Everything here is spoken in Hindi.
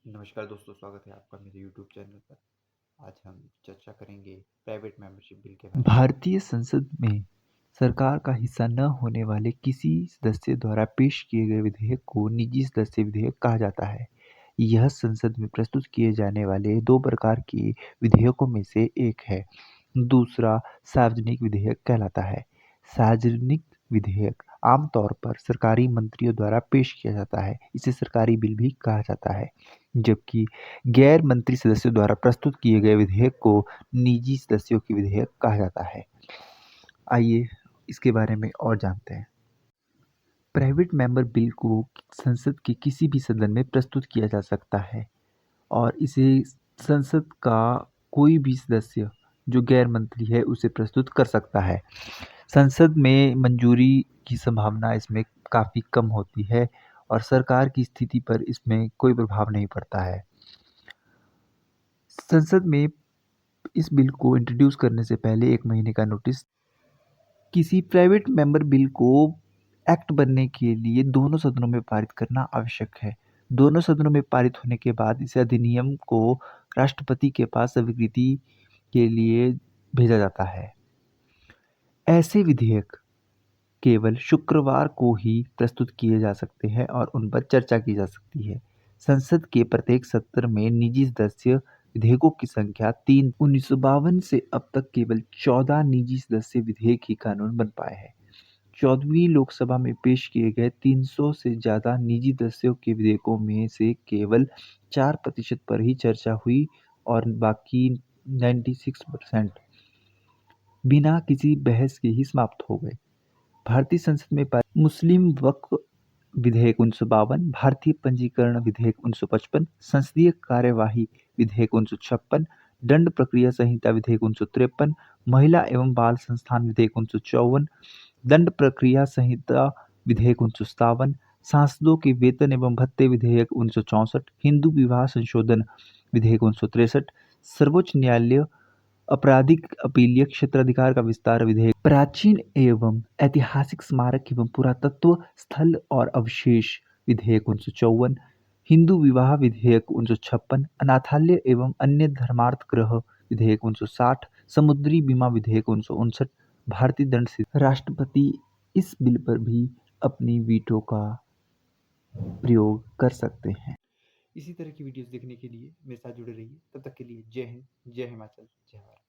नमस्कार दोस्तों, स्वागत है आपका मेरे यूट्यूब चैनल पर। आज हम चर्चा करेंगे प्राइवेट मेंबरशिप बिल के बारे में। भारतीय संसद में सरकार का हिस्सा न होने वाले किसी सदस्य द्वारा पेश किए गए विधेयक को निजी सदस्य विधेयक कहा जाता है। यह संसद में प्रस्तुत किए जाने वाले दो प्रकार के विधेयकों में से एक है। दूसरा सार्वजनिक विधेयक कहलाता है। सार्वजनिक विधेयक आमतौर पर सरकारी मंत्रियों द्वारा पेश किया जाता है। इसे सरकारी बिल भी कहा जाता है, जबकि गैर मंत्री सदस्यों द्वारा प्रस्तुत किए गए विधेयक को निजी सदस्यों के विधेयक कहा जाता है। आइए इसके बारे में और जानते हैं। प्राइवेट मेंबर बिल को संसद के किसी भी सदन में प्रस्तुत किया जा सकता है और इसे संसद का कोई भी सदस्य जो गैर मंत्री है उसे प्रस्तुत कर सकता है। संसद में मंजूरी की संभावना इसमें काफ़ी कम होती है और सरकार की स्थिति पर इसमें कोई प्रभाव नहीं पड़ता है। संसद में इस बिल को इंट्रोड्यूस करने से पहले 1 महीने का नोटिस। किसी प्राइवेट मेंबर बिल को एक्ट बनने के लिए दोनों सदनों में पारित करना आवश्यक है। दोनों सदनों में पारित होने के बाद इस अधिनियम को राष्ट्रपति के पास स्वीकृति के लिए भेजा जाता है। ऐसे विधेयक केवल शुक्रवार को ही प्रस्तुत किए जा सकते हैं और उन पर चर्चा की जा सकती है। संसद के प्रत्येक सत्र में निजी सदस्य विधेयकों की संख्या 3 1952 से अब तक केवल 14 निजी सदस्य विधेयक ही कानून बन पाए हैं। 14वीं लोकसभा में पेश किए गए 300 से ज़्यादा निजी सदस्यों के विधेयकों में से केवल 4% पर ही चर्चा हुई और बाकी 96% बिना किसी बहस के ही समाप्त हो गए। भारतीय संसद में पारित मुस्लिम वक्फ विधेयक 1952, भारतीय पंजीकरण विधेयक 1955, संसदीय कार्यवाही विधेयक 1956, दंड प्रक्रिया संहिता विधेयक 1953, महिला एवं बाल संस्थान विधेयक 1954, दंड प्रक्रिया संहिता विधेयक 1957, सांसदों के वेतन एवं भत्ते विधेयक 1964, हिंदू विवाह संशोधन विधेयक 1963, सर्वोच्च न्यायालय आपराधिक अपीलीय क्षेत्राधिकार का विस्तार विधेयक, प्राचीन एवं ऐतिहासिक स्मारक एवं पुरातत्व स्थल और अवशेष विधेयक 1954, हिंदू विवाह विधेयक 1956, अनाथालय एवं अन्य धर्मार्थ गृह विधेयक 1960, समुद्री बीमा विधेयक 1959, भारतीय दंड राष्ट्रपति इस बिल पर भी अपनी वीटो का प्रयोग कर सकते हैं। इसी तरह की वीडियोस देखने के लिए मेरे साथ जुड़े रहिए। तब तक के लिए जय हिंद, जय हिमाचल, जय भारत।